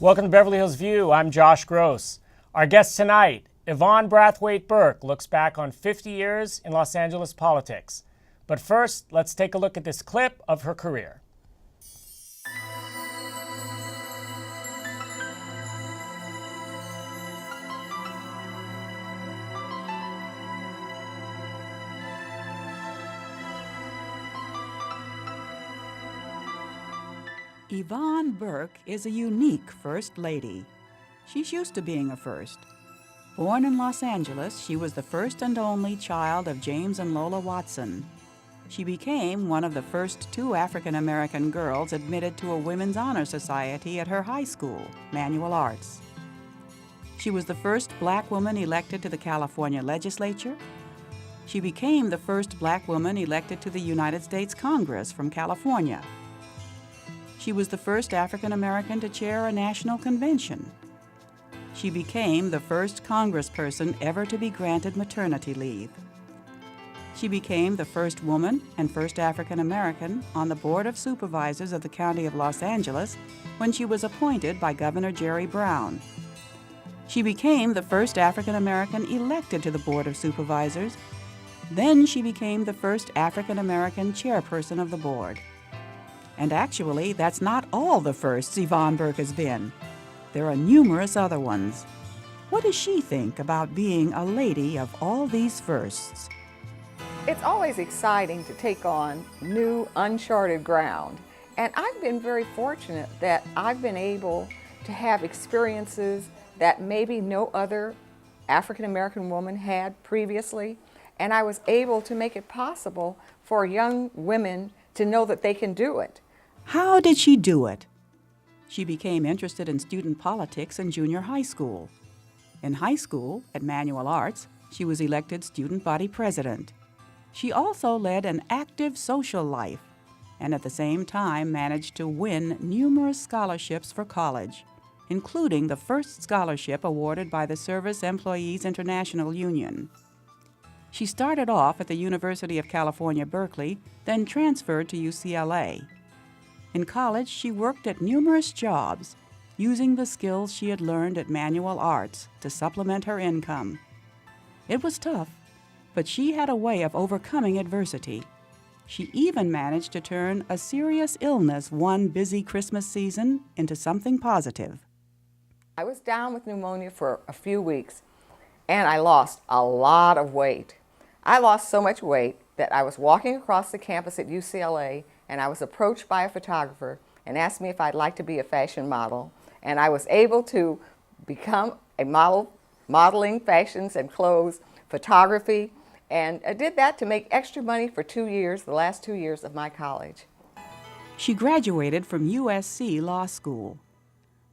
Welcome to Beverly Hills View. I'm Josh Gross. Our guest tonight, Yvonne Brathwaite Burke, looks back on 50 years in Los Angeles politics. But first, let's take a look at this clip of her career. Yvonne Burke is a unique First Lady. She's used to being a first. Born in Los Angeles, she was the first and only child of James and Lola Watson. She became one of the first two African-American girls admitted to a Women's Honor Society at her high school, Manual Arts. She was the first black woman elected to the California legislature. She became the first black woman elected to the United States Congress from California. She was the first African-American to chair a national convention. She became the first congressperson ever to be granted maternity leave. She became the first woman and first African-American on the Board of Supervisors of the County of Los Angeles when she was appointed by Governor Jerry Brown. She became the first African-American elected to the Board of Supervisors. Then she became the first African-American chairperson of the board. And actually, that's not all the firsts Yvonne Burke has been. There are numerous other ones. What does she think about being a lady of all these firsts? It's always exciting to take on new, uncharted ground. And I've been very fortunate that I've been able to have experiences that maybe no other African-American woman had previously. And I was able to make it possible for young women to know that they can do it. How did she do it? She became interested in student politics in junior high school. In high school, at Manual Arts, she was elected student body president. She also led an active social life and at the same time managed to win numerous scholarships for college, including the first scholarship awarded by the Service Employees International Union. She started off at the University of California, Berkeley, then transferred to UCLA. In college, she worked at numerous jobs, using the skills she had learned at Manual Arts to supplement her income. It was tough, but she had a way of overcoming adversity. She even managed to turn a serious illness one busy Christmas season into something positive. I was down with pneumonia for a few weeks, and I lost a lot of weight. I lost so much weight that I was walking across the campus at UCLA, and I was approached by a photographer and asked me if I'd like to be a fashion model. And I was able to become a model, modeling fashions and clothes, photography, and I did that to make extra money for 2 years, the last 2 years of my college. She graduated from USC Law School.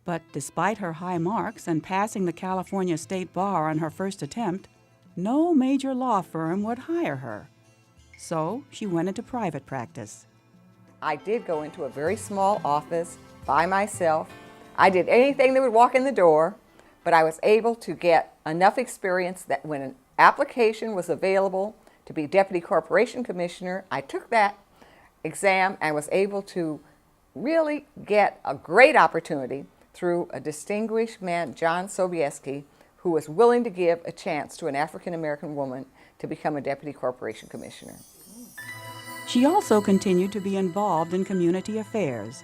But despite her high marks and passing the California State Bar on her first attempt, no major law firm would hire her. So she went into private practice. I did go into a very small office by myself. I did anything that would walk in the door, but I was able to get enough experience that when an application was available to be Deputy Corporation Commissioner, I took that exam and was able to really get a great opportunity through a distinguished man, John Sobieski, who was willing to give a chance to an African-American woman to become a Deputy Corporation Commissioner. She also continued to be involved in community affairs.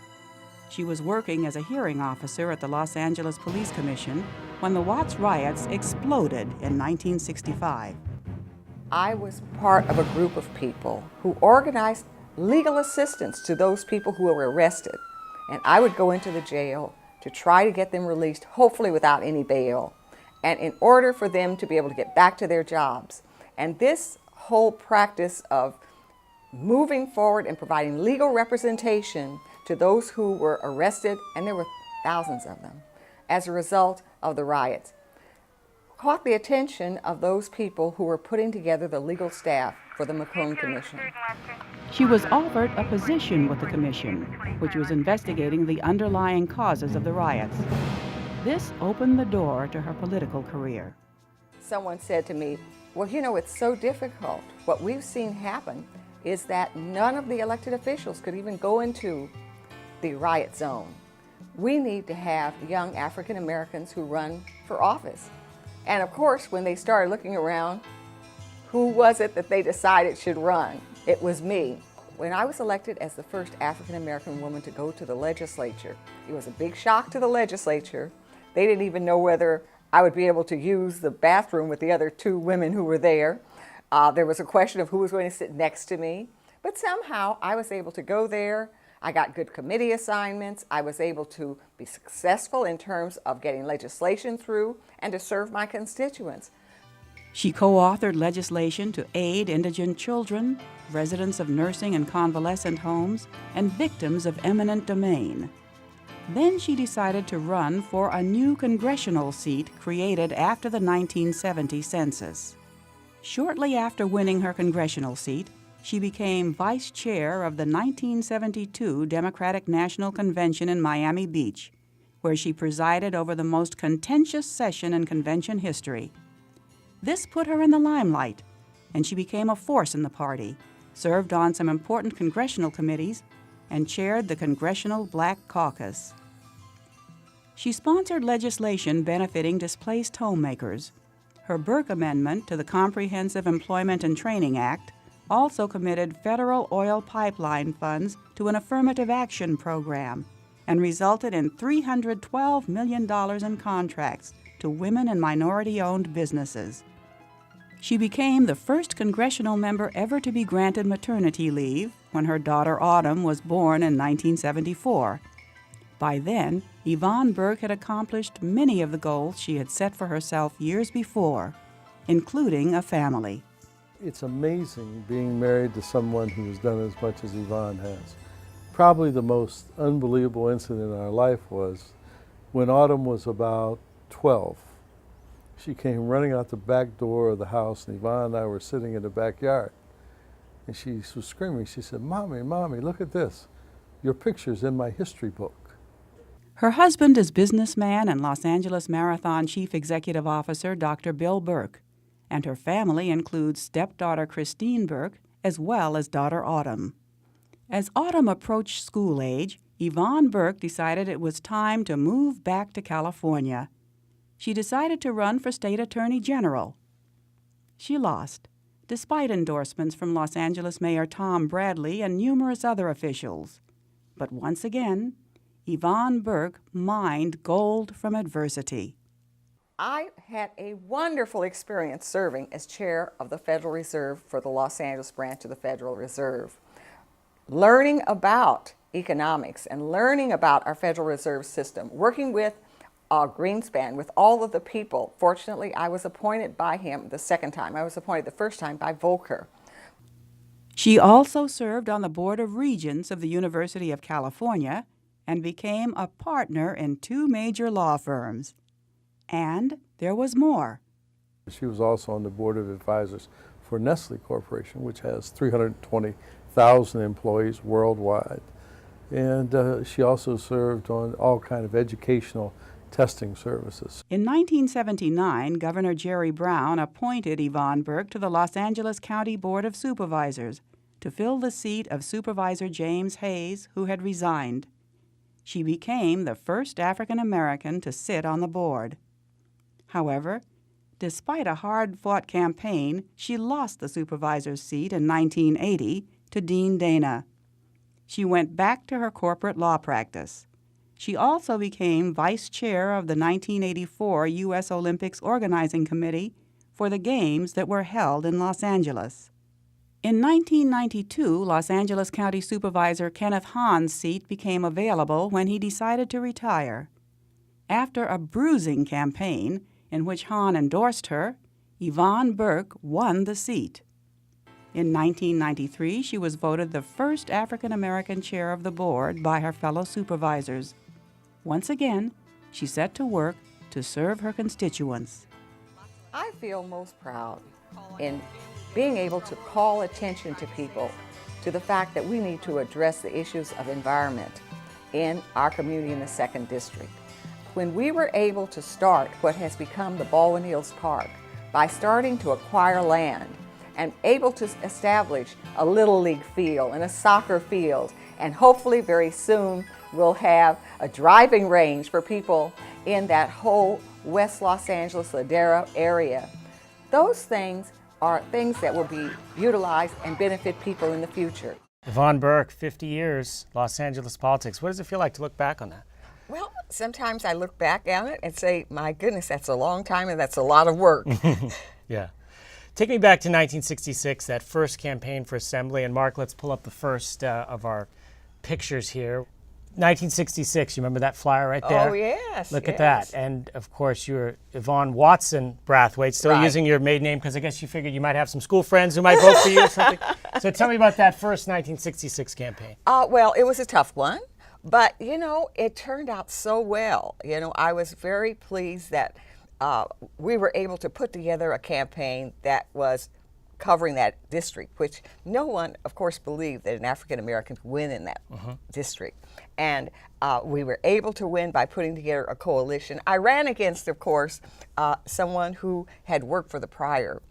She was working as a hearing officer at the Los Angeles Police Commission when the Watts riots exploded in 1965. I was part of a group of people who organized legal assistance to those people who were arrested. And I would go into the jail to try to get them released, hopefully without any bail, and in order for them to be able to get back to their jobs. And this whole practice of moving forward and providing legal representation to those who were arrested, and there were thousands of them, as a result of the riots, caught the attention of those people who were putting together the legal staff for the McCone Commission. She was offered a position with the commission, which was investigating the underlying causes of the riots. This opened the door to her political career. Someone said to me, well, you know, it's so difficult. What we've seen happen is that none of the elected officials could even go into the riot zone. we need to have young African Americans who run for office. And of course, when they started looking around, who was it that they decided should run? It was me. When I was elected as the first African American woman to go to the legislature, it was a big shock to the legislature. They didn't even know whether I would be able to use the bathroom with the other two women who were there. There was a question of who was going to sit next to me. But somehow I was able to go there. I got good committee assignments. I was able to be successful in terms of getting legislation through and to serve my constituents. She co-authored legislation to aid indigent children, residents of nursing and convalescent homes, and victims of eminent domain. Then she decided to run for a new congressional seat created after the 1970 census. Shortly after winning her congressional seat, she became vice chair of the 1972 Democratic National Convention in Miami Beach, where she presided over the most contentious session in convention history. This put her in the limelight, and she became a force in the party, served on some important congressional committees, and chaired the Congressional Black Caucus. She sponsored legislation benefiting displaced homemakers. Her Burke Amendment to the Comprehensive Employment and Training Act also committed federal oil pipeline funds to an affirmative action program and resulted in $312 million in contracts to women and minority-owned businesses. She became the first congressional member ever to be granted maternity leave when her daughter Autumn was born in 1974. By then, Yvonne Burke had accomplished many of the goals she had set for herself years before, including a family. It's amazing being married to someone who has done as much as Yvonne has. Probably the most unbelievable incident in our life was when Autumn was about 12. She came running out the back door of the house, and Yvonne and I were sitting in the backyard. And she was screaming. She said, "Mommy, Mommy, look at this. Your picture's in my history book." Her husband is businessman and Los Angeles Marathon Chief Executive Officer Dr. Bill Burke, and her family includes stepdaughter Christine Burke as well as daughter Autumn. As Autumn approached school age, Yvonne Burke decided it was time to move back to California. She decided to run for state attorney general. She lost, despite endorsements from Los Angeles Mayor Tom Bradley and numerous other officials. But once again, Yvonne Burke mined gold from adversity. I had a wonderful experience serving as chair of the Federal Reserve for the Los Angeles branch of the Federal Reserve. Learning about economics and learning about our Federal Reserve system, working with Greenspan, with all of the people. Fortunately, I was appointed by him the second time. I was appointed the first time by Volcker. She also served on the Board of Regents of the University of California and became a partner in 2 major law firms. And there was more. She was also on the board of advisors for Nestle Corporation, which has 320,000 employees worldwide. And she also served on all kinds of educational testing services. In 1979, Governor Jerry Brown appointed Yvonne Burke to the Los Angeles County Board of Supervisors to fill the seat of Supervisor James Hayes, who had resigned. She became the first African American to sit on the board. However, despite a hard-fought campaign, she lost the supervisor's seat in 1980 to Dean Dana. She went back to her corporate law practice. She also became vice chair of the 1984 U.S. Olympics Organizing Committee for the games that were held in Los Angeles. In 1992, Los Angeles County Supervisor Kenneth Hahn's seat became available when he decided to retire. After a bruising campaign in which Hahn endorsed her, Yvonne Burke won the seat. In 1993, she was voted the first African American chair of the board by her fellow supervisors. Once again, she set to work to serve her constituents. I feel most proud in being able to call attention to people to the fact that we need to address the issues of environment in our community in the 2nd District. When we were able to start what has become the Baldwin Hills Park by starting to acquire land and able to establish a Little League field and a soccer field, and hopefully very soon We'll have a driving range for people in that whole West Los Angeles, Ladera area. Those things are things that will be utilized and benefit people in the future. Yvonne Burke, 50 years, Los Angeles politics. What does it feel like to look back on that? Well, sometimes I look back at it and say, my goodness, that's a long time and that's a lot of work. Yeah. Take me back to 1966, that first campaign for Assembly. And Mark, let's pull up the first of our pictures here. 1966, you remember that flyer right there? Oh, yes. Look at that. And of course, you're Yvonne Watson Brathwaite, still using your maiden name because I guess you figured you might have some school friends who might vote for you or something. So tell me about that first 1966 campaign. Well, it was a tough one. But, you know, it turned out so well. You know, I was very pleased that we were able to put together a campaign that was covering that district, which no one, of course, believed that an African American could win in that district. And we were able to win by putting together a coalition. I ran against, of course, someone who had worked for the prior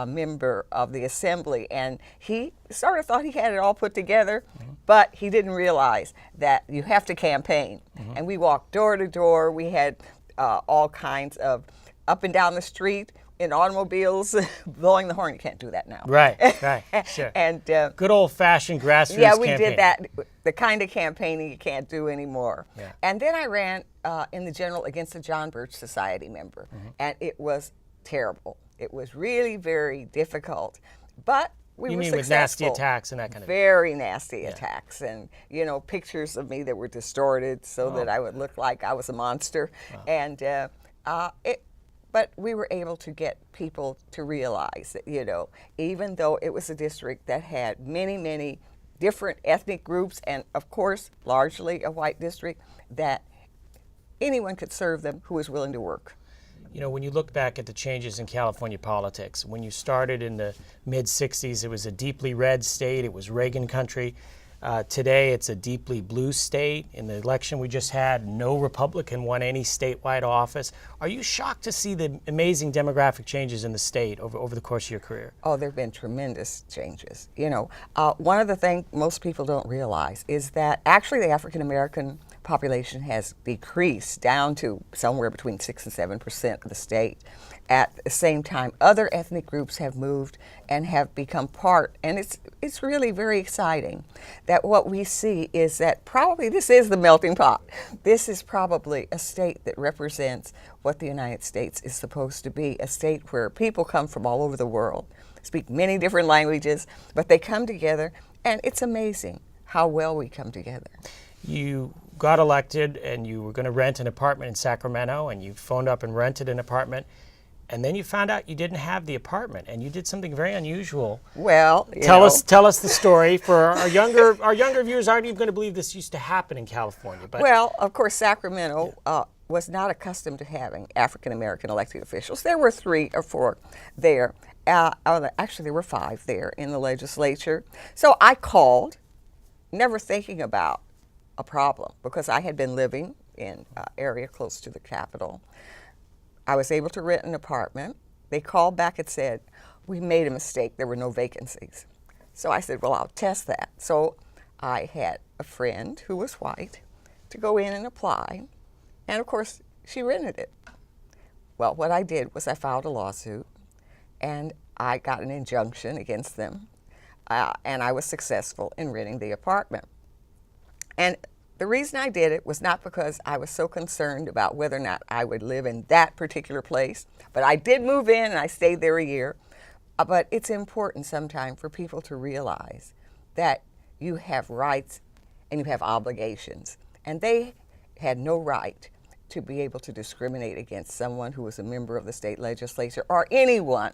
member of the Assembly, and he sort of thought he had it all put together, but he didn't realize that you have to campaign. And we walked door to door. We had all kinds of up and down the street in automobiles blowing the horn. You can't do that now. Right, sure. And good old-fashioned grassroots yeah, we campaign. did that, the kind of campaigning you can't do anymore. Yeah. And then I ran in the general against a John Birch Society member, and it was terrible. It was really very difficult, but we You were mean successful. with nasty attacks and that kind of thing? Very nasty attacks, and you know, pictures of me that were distorted so that I would look like I was a monster. And but we were able to get people to realize that, you know, even though it was a district that had many, many different ethnic groups, and of course, largely a white district, that anyone could serve them who was willing to work. You know, when you look back at the changes in California politics, when you started in the mid-'60s, it was a deeply red state. It was Reagan country. Today, it's a deeply blue state. In the election we just had, no Republican won any statewide office. Are you shocked to see the amazing demographic changes in the state over the course of your career? Oh, there have been tremendous changes. You know, one of the things most people don't realize is that actually the African American population has decreased down to somewhere between 6 and 7% of the state. At the same time, other ethnic groups have moved and have become part, and it's really very exciting that what we see is that probably this is the melting pot. This is probably a state that represents what the United States is supposed to be, a state where people come from all over the world, speak many different languages, but they come together, and it's amazing how well we come together. You got elected and you were going to rent an apartment in Sacramento, and you phoned up and rented an apartment, and then you found out you didn't have the apartment, and you did something very unusual. Well, tell us the story. For our younger viewers aren't even going to believe this used to happen in California. But well, of course, Sacramento was not accustomed to having African American elected officials. There were 3 or 4 there. Actually, there were 5 there in the legislature. So I called, never thinking about a problem, because I had been living in an area close to the Capitol. I was able to rent an apartment. They called back and said, we made a mistake, there were no vacancies. So I said, well, I'll test that. So I had a friend who was white to go in and apply, and of course, she rented it. Well, what I did was I filed a lawsuit, and I got an injunction against them, and I was successful in renting the apartment. And the reason I did it was not because I was so concerned about whether or not I would live in that particular place, but I did move in and I stayed there a year. But it's important sometimes for people to realize that you have rights and you have obligations. And they had no right to be able to discriminate against someone who was a member of the state legislature or anyone,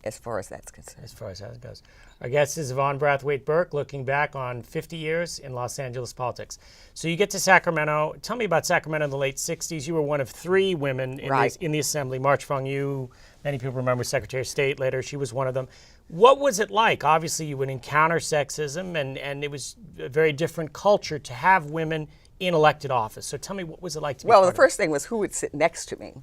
as far as that's concerned. As far as that goes. Our guest is Yvonne Brathwaite Burke, looking back on 50 years in Los Angeles politics. So you get to Sacramento. Tell me about Sacramento in the late 60s. You were one of 3 women in the Assembly. March Fong Yu, many people remember Secretary of State later. She was one of them. What was it like? Obviously, you would encounter sexism, and it was a very different culture to have women in elected office. So tell me, what was it like to be Well, part the of it? first thing was who would sit next to me.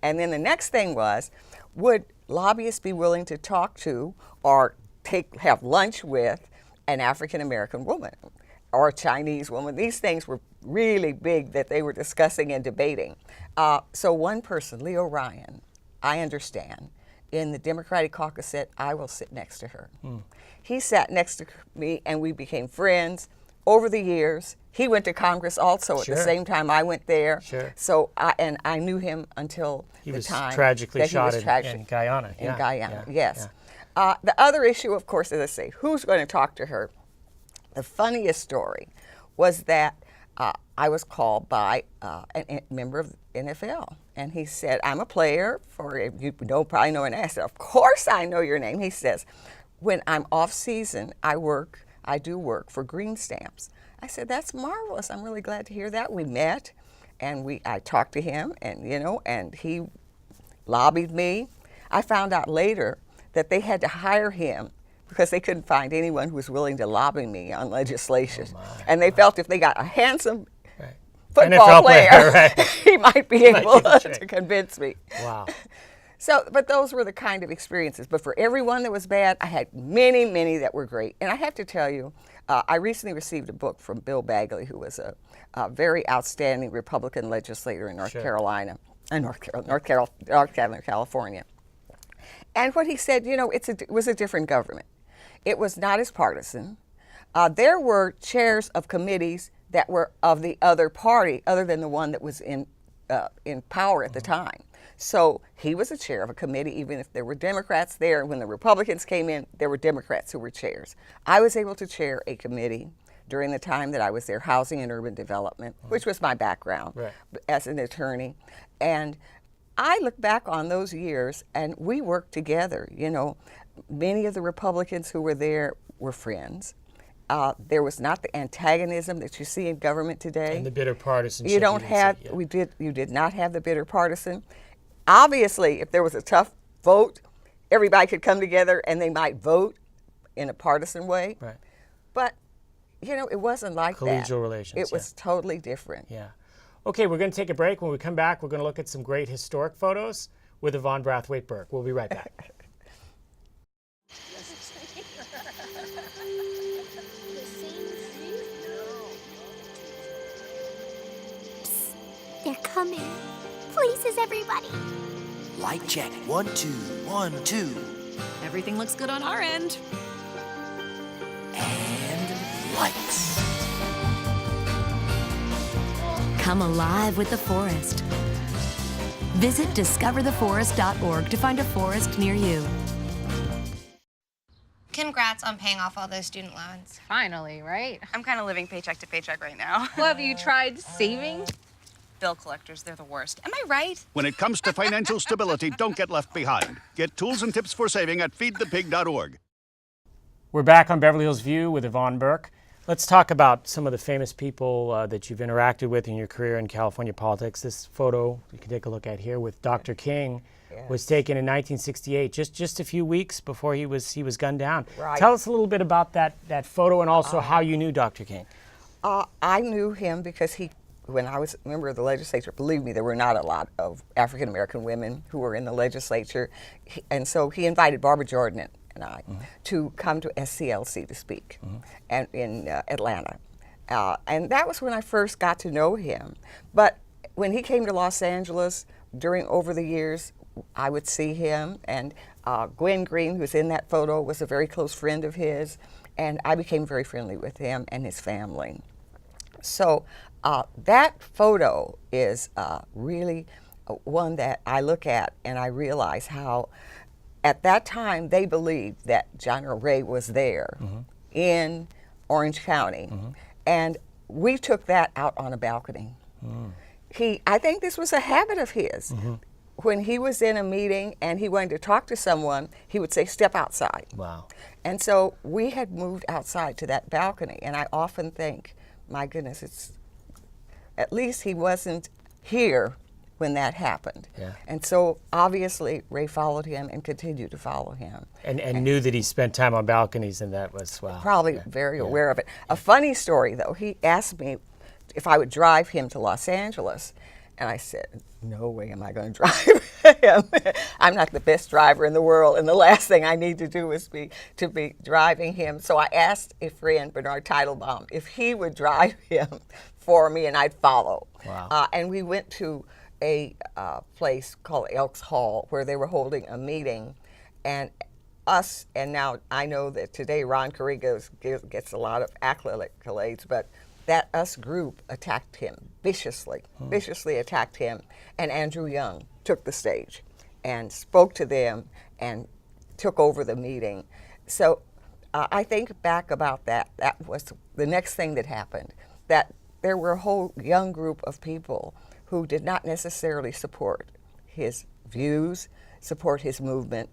And then the next thing was, would lobbyists be willing to talk to or have lunch with an African American woman? or a Chinese woman. These things were really big that they were discussing and debating. So one person, Leo Ryan, I understand, in the Democratic caucus said, I will sit next to her. He sat next to me and we became friends. Over the years, he went to Congress also at the same time I went there. So I knew him until he the was time tragically that shot he was in Guyana. In Guyana, yes. The other issue, of course, as I say, who's going to talk to her? The funniest story was that I was called by a member of the NFL, and he said, I'm a player for, you probably know, and I said, of course I know your name. He says, when I'm off season, I do work for green stamps. I said, that's marvelous. I'm really glad to hear that. We met, and I talked to him, and and he lobbied me. I found out later that they had to hire him because they couldn't find anyone who was willing to lobby me on legislation. And they felt if they got a handsome football player, he might be able to convince me. Wow. So, but those were the kind of experiences. But for every one that was bad, I had many, many that were great. And I have to tell you, I recently received a book from Bill Bagley, who was a very outstanding Republican legislator in North Carolina, California. And what he said, it was a different government. It was not as partisan. There were chairs of committees that were of the other party, other than the one that was in power at the time. So he was a chair of a committee, even if there were Democrats there. When the Republicans came in, there were Democrats who were chairs. I was able to chair a committee during the time that I was there, Housing and Urban Development, which was my background as an attorney. And I look back on those years, and we worked together. Many of the Republicans who were there were friends. There was not the antagonism that you see in government today. And the bitter partisanship. You did not have the bitter partisan. Obviously, if there was a tough vote, everybody could come together and they might vote in a partisan way. Right. But, it wasn't like that. Collegial relations. It was totally different. Yeah. Okay, we're going to take a break. When we come back, we're going to look at some great historic photos with Yvonne Brathwaite Burke. We'll be right back. They're coming. Places, everybody. Light check. 1, 2, 1, 2. Everything looks good on our end. And lights. Come alive with the forest. Visit discovertheforest.org to find a forest near you. Congrats on paying off all those student loans. Finally, right? I'm kind of living paycheck to paycheck right now. Well, have you tried saving? Bill collectors, they're the worst. Am I right? When it comes to financial stability, don't get left behind. Get tools and tips for saving at feedthepig.org. We're back on Beverly Hills View with Yvonne Burke. Let's talk about some of the famous people that you've interacted with in your career in California politics. This photo you can take a look at here with Dr. King was taken in 1968, just a few weeks before he was gunned down. Right. Tell us a little bit about that photo and also how you knew Dr. King. I knew him because when I was a member of the legislature, believe me, there were not a lot of African-American women who were in the legislature. And so he invited Barbara Jordan and I to come to SCLC to speak and in Atlanta. And that was when I first got to know him. But when he came to Los Angeles, over the years, I would see him. And Gwen Green, who's in that photo, was a very close friend of his. And I became very friendly with him and his family. So that photo is really one that I look at and I realize how at that time they believed that John Earl Ray was there in Orange County. And we took that out on a balcony. I think this was a habit of his. When he was in a meeting and he wanted to talk to someone, he would say, step outside. Wow. And so we had moved outside to that balcony. And I often think, my goodness, at least he wasn't here when that happened. Yeah. And so obviously Ray followed him and continued to follow him. And knew that he spent time on balconies, and that was, wow. Probably very aware of it. A funny story, though, he asked me if I would drive him to Los Angeles. And I said, no way am I going to drive him. I'm not the best driver in the world, and the last thing I need to do is be driving him. So I asked a friend, Bernard Teitelbaum, if he would drive him for me, and I'd follow. Wow. And we went to a place called Elks Hall where they were holding a meeting, and now I know that today Ron Carrigo gets a lot of accolades, but that us group attacked him viciously attacked him, and Andrew Young took the stage and spoke to them and took over the meeting. So I think back about that was the next thing that happened, that there were a whole young group of people who did not necessarily support his views, support his movement,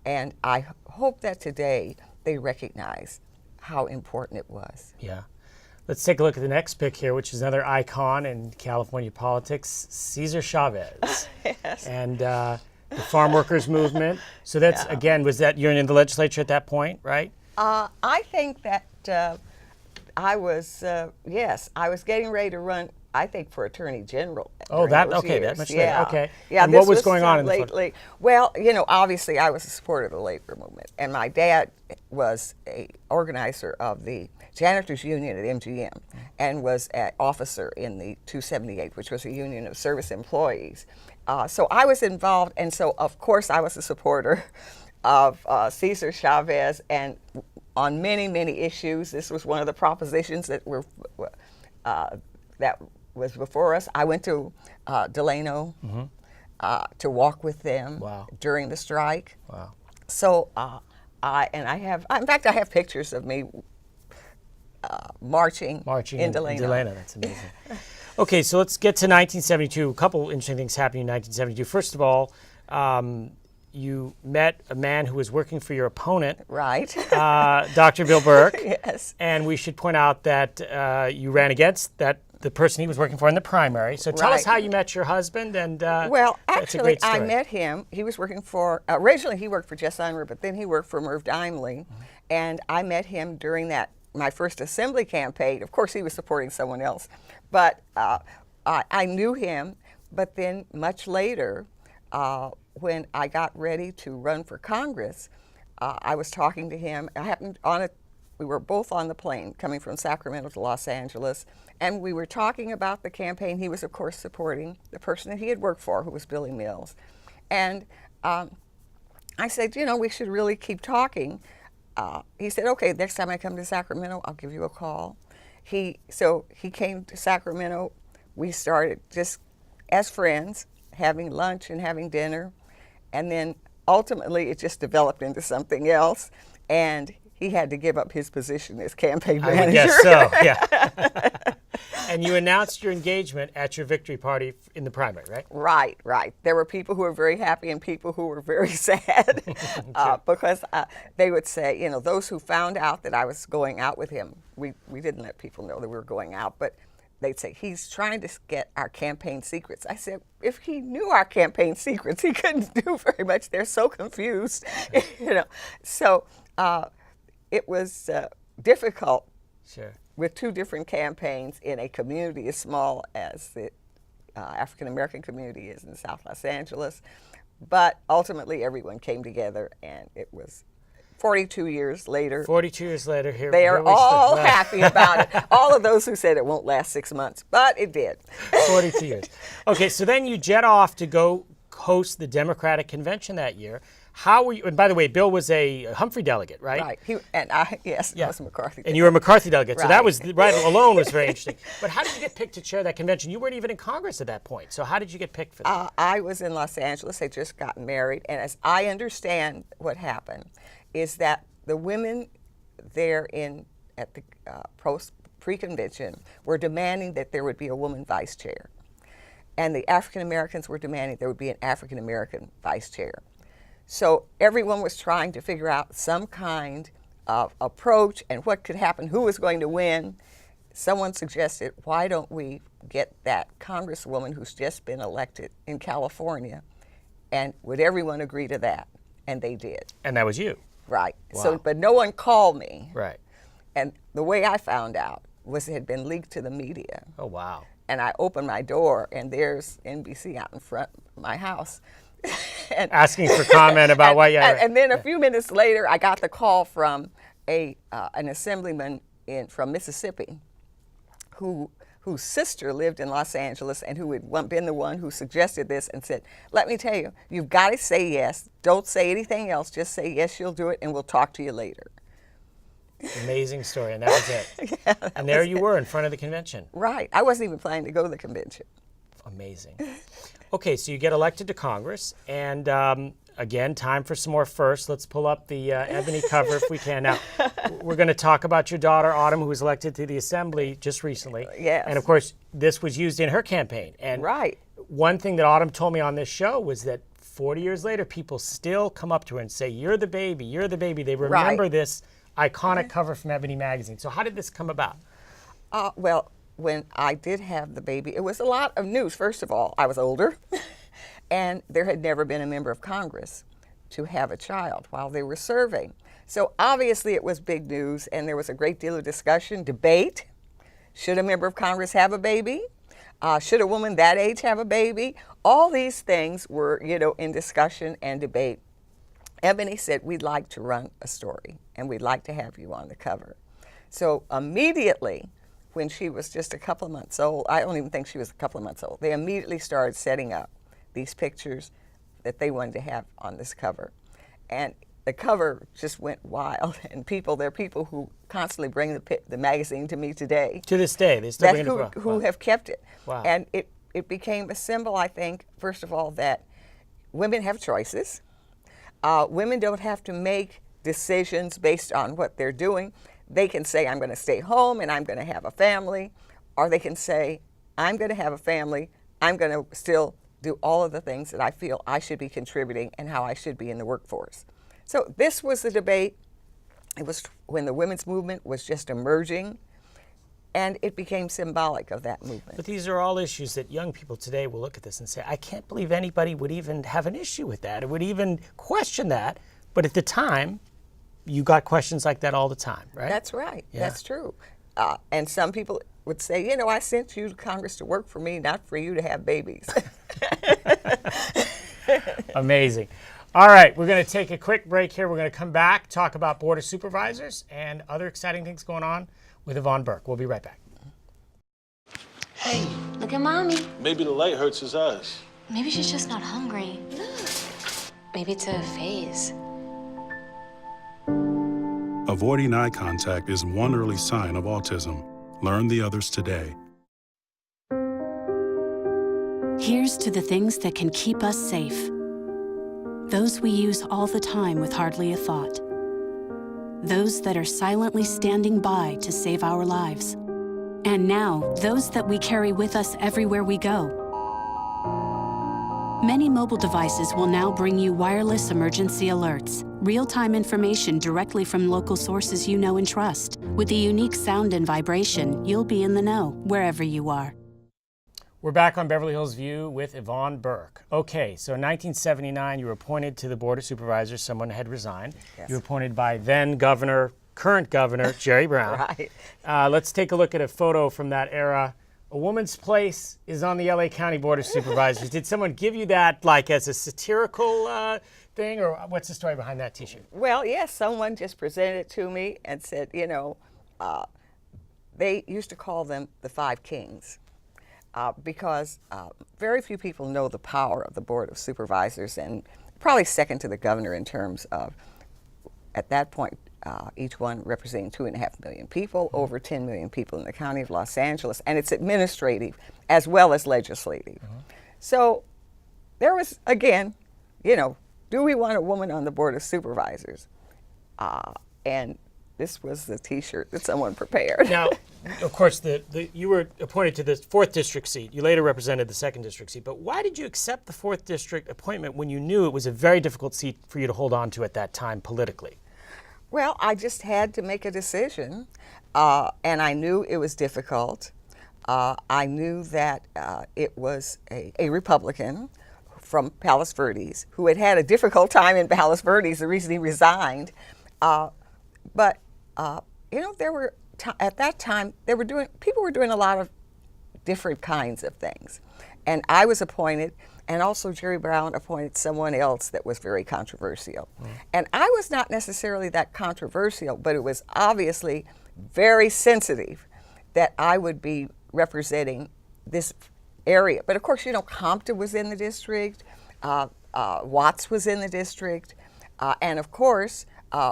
and I hope that today they recognize how important it was. Yeah. Let's take a look at the next pic here, which is another icon in California politics, Cesar Chavez. Yes. And the farm workers movement. So that's, again, you're in the legislature at that point, right? I think that I was getting ready to run, I think, for Attorney General. That much later. Yeah. Okay. Yeah, and what was going on in lately? Well, obviously I was a supporter of the labor movement, and my dad was a organizer of the Janitors Union at MGM and was an officer in the 278, which was a union of service employees. So I was involved, and so of course I was a supporter of Cesar Chavez, and on many, many issues. This was one of the propositions that was before us. I went to Delano to walk with them during the strike. Wow. So I have pictures of me marching in Delano. That's amazing. Okay, so let's get to 1972. A couple interesting things happening in 1972. First of all, you met a man who was working for your opponent, right? Dr. Bill Burke. Yes. And we should point out that you ran against the person he was working for in the primary. So tell us how you met your husband. And well, that's a great story. I met him. He was working for originally he worked for Jess Unruh, but then he worked for Merv Dimely, and I met him during my first assembly campaign. Of course, he was supporting someone else, but I knew him. But then much later, when I got ready to run for Congress, I was talking to him. We were both on the plane coming from Sacramento to Los Angeles, and we were talking about the campaign. He was, of course, supporting the person that he had worked for, who was Billy Mills. And I said, we should really keep talking. He said, okay, next time I come to Sacramento, I'll give you a call. So he came to Sacramento. We started just as friends, having lunch and having dinner. And then ultimately it just developed into something else. And he had to give up his position as campaign manager. I would guess so, yeah. And you announced your engagement at your victory party in the primary, right? Right. There were people who were very happy and people who were very sad because they would say, those who found out that I was going out with him, we didn't let people know that we were going out, but they'd say, he's trying to get our campaign secrets. I said, if he knew our campaign secrets, he couldn't do very much. They're so confused, So it was difficult. Sure. With two different campaigns in a community as small as the African American community is in South Los Angeles. But ultimately everyone came together, and it was 42 years later. 42 years later, here they are all happy about it. All of those who said it won't last 6 months, but it did. 42 years. Okay, so then you jet off to go host the Democratic Convention that year. How were you? And by the way, Bill was a Humphrey delegate, right? Right. I was a McCarthy delegate. And you were a McCarthy delegate, right. So that was alone was very interesting. But how did you get picked to chair that convention? You weren't even in Congress at that point. So how did you get picked for that? I was in Los Angeles. I just gotten married, and as I understand what happened, is that the women there at the pre-convention were demanding that there would be a woman vice chair, and the African Americans were demanding there would be an African American vice chair. So everyone was trying to figure out some kind of approach and what could happen, who was going to win. Someone suggested, why don't we get that congresswoman who's just been elected in California, and would everyone agree to that? And they did. And that was you. Right. Wow. So, but no one called me. Right. And the way I found out was it had been leaked to the media. Oh, wow. And I opened my door, and there's NBC out in front of my house. And, asking for comment about what you... And then a few minutes later, I got the call from an assemblyman from Mississippi whose sister lived in Los Angeles and who had been the one who suggested this and said, let me tell you, you've got to say yes. Don't say anything else. Just say yes, you'll do it, and we'll talk to you later. Amazing story, and that was it. Yeah, and there you were in front of the convention. Right. I wasn't even planning to go to the convention. Amazing. Okay, so you get elected to Congress, and again, time for some more firsts. Let's pull up the ebony cover if we can. Now, we're going to talk about your daughter, Autumn, who was elected to the Assembly just recently. Yes. And, of course, this was used in her campaign. And right. One thing that Autumn told me on this show was that 40 years later, people still come up to her and say, you're the baby, you're the baby. They remember this iconic cover from Ebony magazine. So how did this come about? Well, when I did have the baby, it was a lot of news. First of all, I was older, and there had never been a member of Congress to have a child while they were serving. So obviously it was big news, and there was a great deal of discussion, debate. Should a member of Congress have a baby? Should a woman that age have a baby? All these things were, in discussion and debate. Ebony said, we'd like to run a story, and we'd like to have you on the cover. So immediately, when she was just a couple of months old, I don't even think she was a couple of months old, they immediately started setting up these pictures that they wanted to have on this cover. And the cover just went wild, and there are people who constantly bring the magazine to me today. To this day, they still bring it. Who have kept it. Wow. And it became a symbol, I think, first of all, that women have choices. Women don't have to make decisions based on what they're doing. They can say, I'm going to stay home and I'm going to have a family. Or they can say, I'm going to have a family. I'm going to still do all of the things that I feel I should be contributing and how I should be in the workforce. So this was the debate. It was when the women's movement was just emerging, and it became symbolic of that movement. But these are all issues that young people today will look at this and say, I can't believe anybody would even have an issue with that. It would even question that. But at the time, you got questions like that all the time, right? That's right. Yeah. That's true. And some people would say, I sent you to Congress to work for me, not for you to have babies. Amazing. All right, we're going to take a quick break here. We're going to come back, talk about Board of Supervisors and other exciting things going on with Yvonne Burke. We'll be right back. Hey, look at Mommy. Maybe the light hurts his eyes. Maybe she's just not hungry. Look. Maybe it's a phase. Avoiding eye contact is one early sign of autism. Learn the others today. Here's to the things that can keep us safe. Those we use all the time with hardly a thought. Those that are silently standing by to save our lives. And now, those that we carry with us everywhere we go. Many mobile devices will now bring you wireless emergency alerts, real-time information directly from local sources you know and trust. With the unique sound and vibration, you'll be in the know wherever you are. We're back on Beverly Hills View with Yvonne Burke. Okay, so in 1979, you were appointed to the Board of Supervisors. Someone had resigned. Yes. You were appointed by current governor, Jerry Brown. Right. Let's take a look at a photo from that era. A woman's place is on the LA County Board of Supervisors. Did someone give you that like as a satirical thing, or what's the story behind that t-shirt? Well, yes, someone just presented it to me and said, they used to call them the Five Kings. Because very few people know the power of the Board of Supervisors, and probably second to the governor in terms of, at that point, each one representing 2.5 million people, over 10 million people in the county of Los Angeles, and it's administrative as well as legislative. So there was, again, do we want a woman on the Board of Supervisors? And this was the t-shirt that someone prepared. Now, of course, you were appointed to the 4th District seat. You later represented the 2nd District seat. But why did you accept the 4th District appointment when you knew it was a very difficult seat for you to hold on to at that time politically? Well, I just had to make a decision, and I knew it was difficult. I knew that it was a Republican from Palos Verdes who had had a difficult time in Palos Verdes, the reason he resigned. But there were at that time people were doing a lot of different kinds of things. And I was appointed, and also Jerry Brown appointed someone else that was very controversial. And I was not necessarily that controversial, but it was obviously very sensitive that I would be representing this area. But of course, you know, Compton was in the district, Watts was in the district, and of course,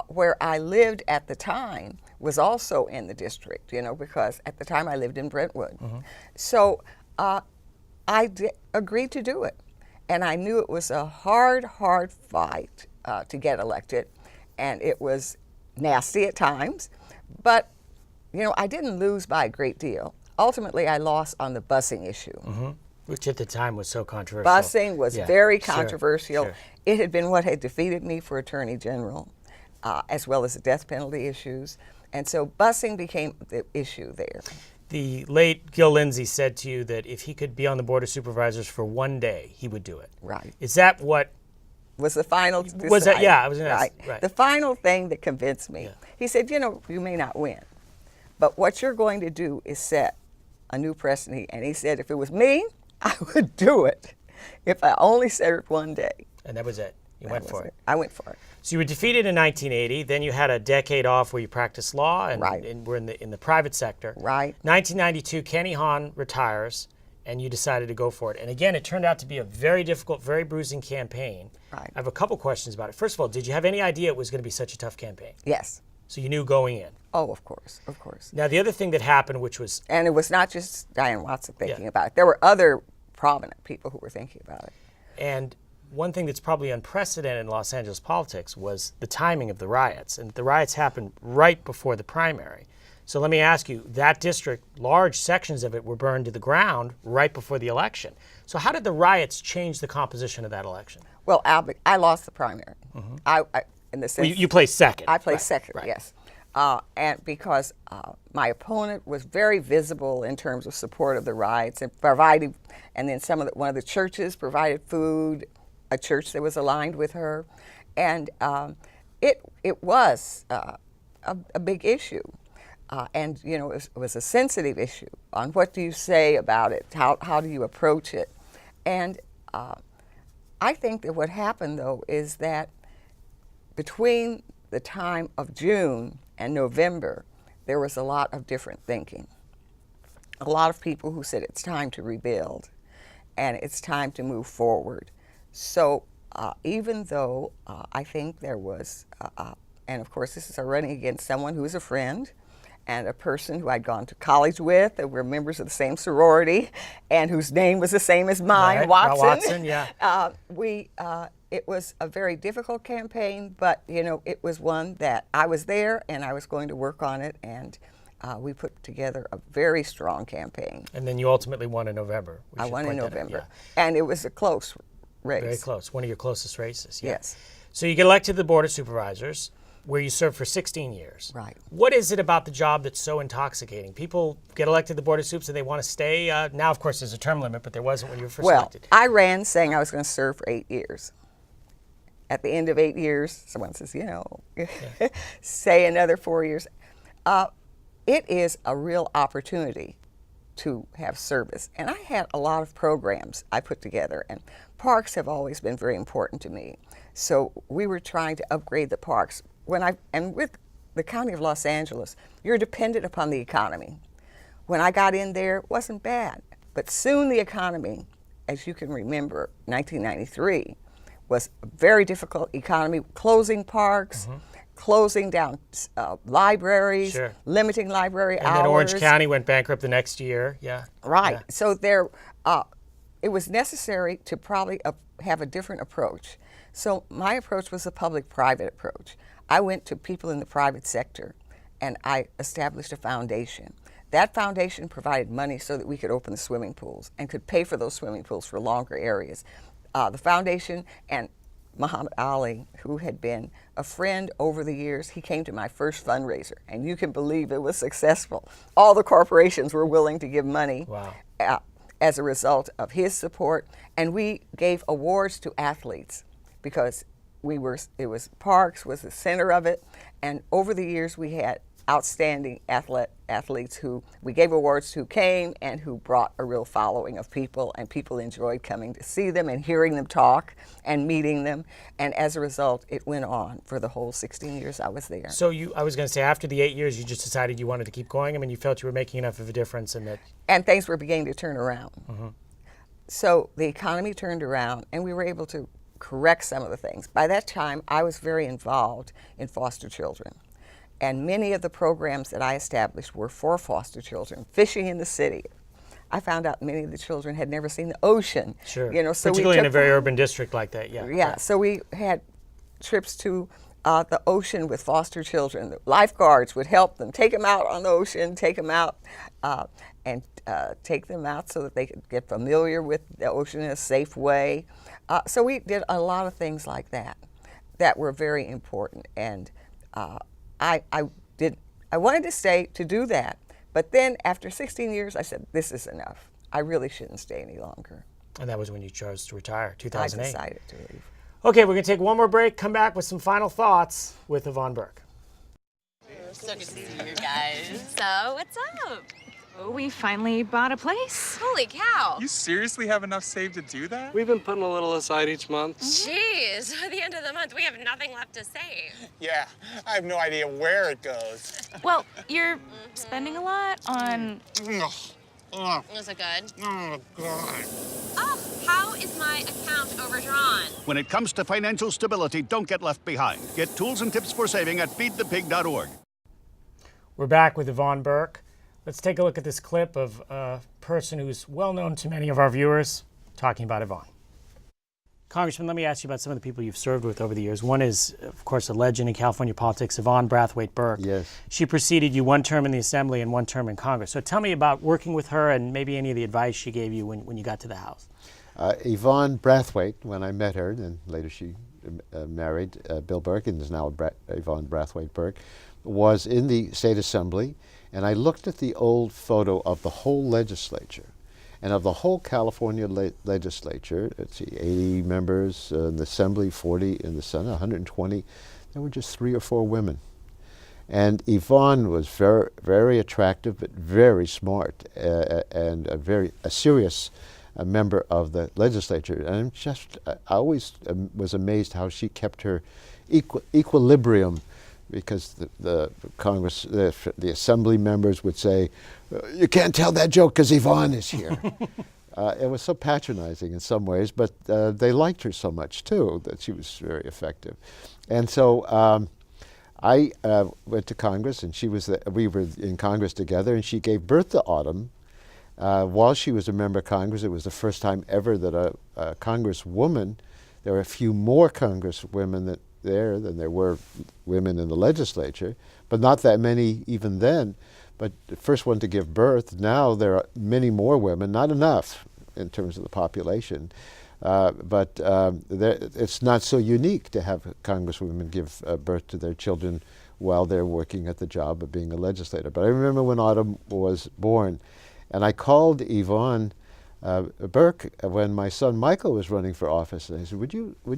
where I lived at the time was also in the district, you know, because at the time I lived in Brentwood. So I agreed to do it. And I knew it was a hard, hard fight to get elected. And it was nasty at times. But, you know, I didn't lose by a great deal. Ultimately, I lost on the busing issue. Which at the time was so controversial. Busing was very Sure, controversial. sure. It had been what had defeated me for Attorney General, as well as the death penalty issues. And so busing became the issue there. The late Gil Lindsay said to you that if he could be on the Board of Supervisors for one day, he would do it. Right. Is that what was the final was that? Yeah, I was going to right. ask. Right. The final thing that convinced me. He said, you know, you may not win, but what you're going to do is set a new precedent. And he said, if it was me, I would do it if I only served one day. And that was it. You went for it. I went for it. So you were defeated in 1980. Then you had a decade off where you practiced law and, and were in the private sector. Right. 1992, Kenny Hahn retires, and you decided to go for it. And again, it turned out to be a very difficult, very bruising campaign. Right. I have a couple questions about it. First of all, did you have any idea it was going to be such a tough campaign? Yes. So you knew going in? Oh, of course, of course. Now, the other thing that happened, which was... And it was not just Diane Watson thinking about it. There were other prominent people who were thinking about it. And one thing that's probably unprecedented in Los Angeles politics was the timing of the riots. And the riots happened right before the primary. So let me ask you, that district, large sections of it were burned to the ground right before the election. So how did the riots change the composition of that election? Well, I lost the primary. I in the sense, well, you placed second. I placed second, yes. And because my opponent was very visible in terms of support of the riots and provided, and then one of the churches provided food, a church that was aligned with her, and it was a big issue, and you know it was a sensitive issue on what do you say about it, how do you approach it, and I think that what happened though is that between the time of June and November, there was a lot of different thinking. A lot of people who said it's time to rebuild and it's time to move forward. So even though I think there was, and of course this is running against someone who is a friend and a person who I'd gone to college with, and we're members of the same sorority, and whose name was the same as mine, right. Watson. Watson, yeah. It was a very difficult campaign, but you know, it was one that I was there and I was going to work on it, and we put together a very strong campaign. And then you ultimately won in November. I won in November, and it was a close race. Very close, one of your closest races. Yeah. Yes. So you get elected to the Board of Supervisors, where you served for 16 years. Right. What is it about the job that's so intoxicating? People get elected to the Board of Supervisors and they want to stay. Now, of course, there's a term limit, but there wasn't when you were first elected. Well, I ran saying I was going to serve for 8 years. At the end of 8 years, someone says, you know, say another 4 years. It is a real opportunity to have service. And I had a lot of programs I put together, and parks have always been very important to me. So we were trying to upgrade the parks. And with the County of Los Angeles, you're dependent upon the economy. When I got in there, it wasn't bad. But soon the economy, as you can remember, 1993, was a very difficult economy, closing parks, closing down libraries, limiting library hours. And then Orange County went bankrupt the next year, Right, so it was necessary to probably have a different approach. So my approach was a public-private approach. I went to people in the private sector and I established a foundation. That foundation provided money so that we could open the swimming pools and could pay for those swimming pools for longer areas. The foundation and Muhammad Ali, who had been a friend over the years, he came to my first fundraiser, and you can believe it was successful. All the corporations were willing to give money as a result of his support, and we gave awards to athletes because parks was the center of it, and over the years we had outstanding athletes who we gave awards to, came and who brought a real following of people, and people enjoyed coming to see them and hearing them talk and meeting them. And as a result, it went on for the whole 16 years I was there. So I was going to say, after the 8 years, you just decided you wanted to keep going? I mean, you felt you were making enough of a difference in that. And things were beginning to turn around. So the economy turned around, and we were able to correct some of the things. By that time, I was very involved in foster children. And many of the programs that I established were for foster children. Fishing in the city. I found out many of the children had never seen the ocean. Sure. So particularly in a very urban district like that, yeah. Yeah, so we had trips to the ocean with foster children. The lifeguards would help them, take them out on the ocean, take them out, and take them out so that they could get familiar with the ocean in a safe way. So we did a lot of things like that that were very important. And I wanted to stay to do that, but then after 16 years, I said, this is enough. I really shouldn't stay any longer. And that was when you chose to retire, 2008. I decided to leave. Okay, we're going to take one more break, come back with some final thoughts with Yvonne Burke. So good to see you guys. So, what's up? Oh, we finally bought a place. Holy cow. You seriously have enough saved to do that? We've been putting a little aside each month. Jeez, at the end of the month, we have nothing left to save. Yeah, I have no idea where it goes. Well, you're spending a lot on... Was it good? Oh, God. Oh, how is my account overdrawn? When it comes to financial stability, don't get left behind. Get tools and tips for saving at feedthepig.org. We're back with Yvonne Burke. Let's take a look at this clip of a person who's well known to many of our viewers, talking about Yvonne. Congressman, let me ask you about some of the people you've served with over the years. One is, of course, a legend in California politics, Yvonne Brathwaite Burke. Yes. She preceded you one term in the Assembly and one term in Congress. So tell me about working with her and maybe any of the advice she gave you when you got to the House. Yvonne Brathwaite, when I met her, and later she married Bill Burke and is now Yvonne Brathwaite Burke, was in the State Assembly, and I looked at the old photo of the whole legislature. And of the whole California legislature, let's see, 80 members in the Assembly, 40 in the Senate, 120, there were just 3 or 4 women. And Yvonne was very, very attractive, but very smart, and a serious member of the legislature. And I always was amazed how she kept her equilibrium, because the Congress, the Assembly members would say, you can't tell that joke because Yvonne is here. It was so patronizing in some ways, but they liked her so much too that she was very effective. And so I went to Congress, and we were in Congress together, and she gave birth to Autumn. While she was a member of Congress, it was the first time ever that a Congresswoman, there were a few more Congresswomen than there were women in the legislature, but not that many even then. But the first one to give birth. Now there are many more women, not enough in terms of the population, but it's not so unique to have Congresswomen give birth to their children while they're working at the job of being a legislator. But I remember when Autumn was born, and I called Yvonne Burke when my son Michael was running for office, and I said, would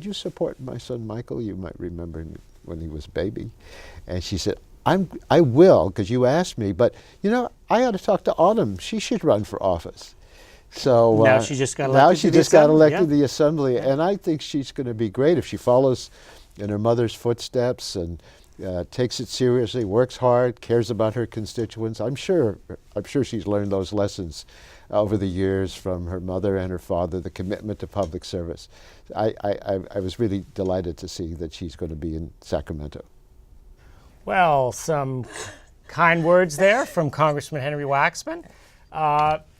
you support my son Michael? You might remember him when he was a baby. And she said, I will, because you asked me, but you know, I ought to talk to Autumn. She should run for office. So now she just got elected to the Assembly, and I think she's going to be great if she follows in her mother's footsteps and takes it seriously, works hard, cares about her constituents. I'm sure she's learned those lessons over the years from her mother and her father, the commitment to public service. I was really delighted to see that she's going to be in Sacramento. Well, some kind words there from Congressman Henry Waxman.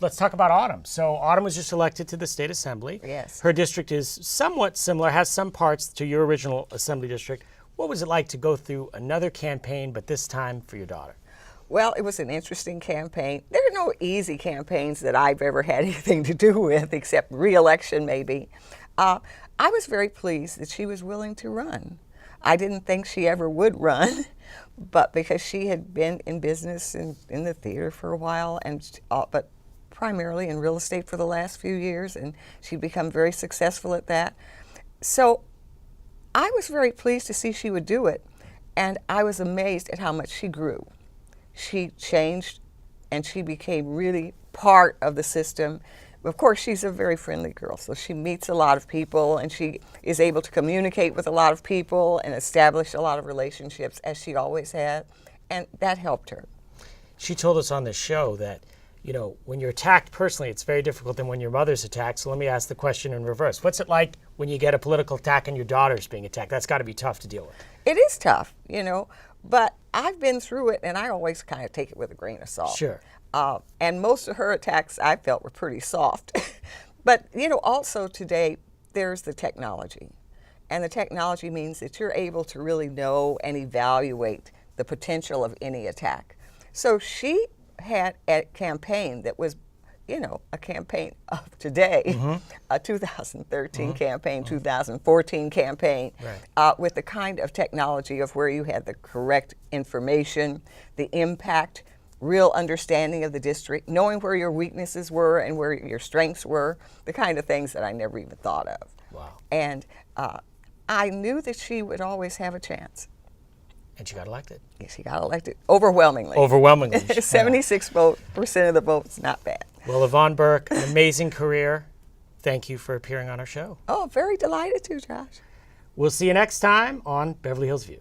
Let's talk about Autumn. So Autumn was just elected to the State Assembly. Yes. Her district is somewhat similar, has some parts to your original Assembly district. What was it like to go through another campaign, but this time for your daughter? Well, it was an interesting campaign. There are no easy campaigns that I've ever had anything to do with, except re-election maybe. I was very pleased that she was willing to run. I didn't think she ever would run, but because she had been in business in the theater for a while, but primarily in real estate for the last few years, and she'd become very successful at that. So I was very pleased to see she would do it, and I was amazed at how much she grew. she changed and she became really part of the system. Of course, she's a very friendly girl, so she meets a lot of people and she is able to communicate with a lot of people and establish a lot of relationships, as she always had, and that helped her. She told us on the show that, you know, when you're attacked personally, it's very difficult than when your mother's attacked. So let me ask the question in reverse. What's it like when you get a political attack and your daughter's being attacked? That's got to be tough to deal with. It is tough, you know, but I've been through it and I always kind of take it with a grain of salt. Sure. And most of her attacks I felt were pretty soft. But, you know, also today there's the technology. And the technology means that you're able to really know and evaluate the potential of any attack. So she had a campaign that was, you know, a campaign of today, a 2013 campaign, 2014 campaign, with the kind of technology of where you had the correct information, the impact, real understanding of the district, knowing where your weaknesses were and where your strengths were, the kind of things that I never even thought of. Wow. And I knew that she would always have a chance. And she got elected. Yes, she got elected overwhelmingly. Overwhelmingly. 76% of the votes, not bad. Well, Yvonne Burke, an amazing career. Thank you for appearing on our show. Oh, very delighted to, Josh. We'll see you next time on Beverly Hills View.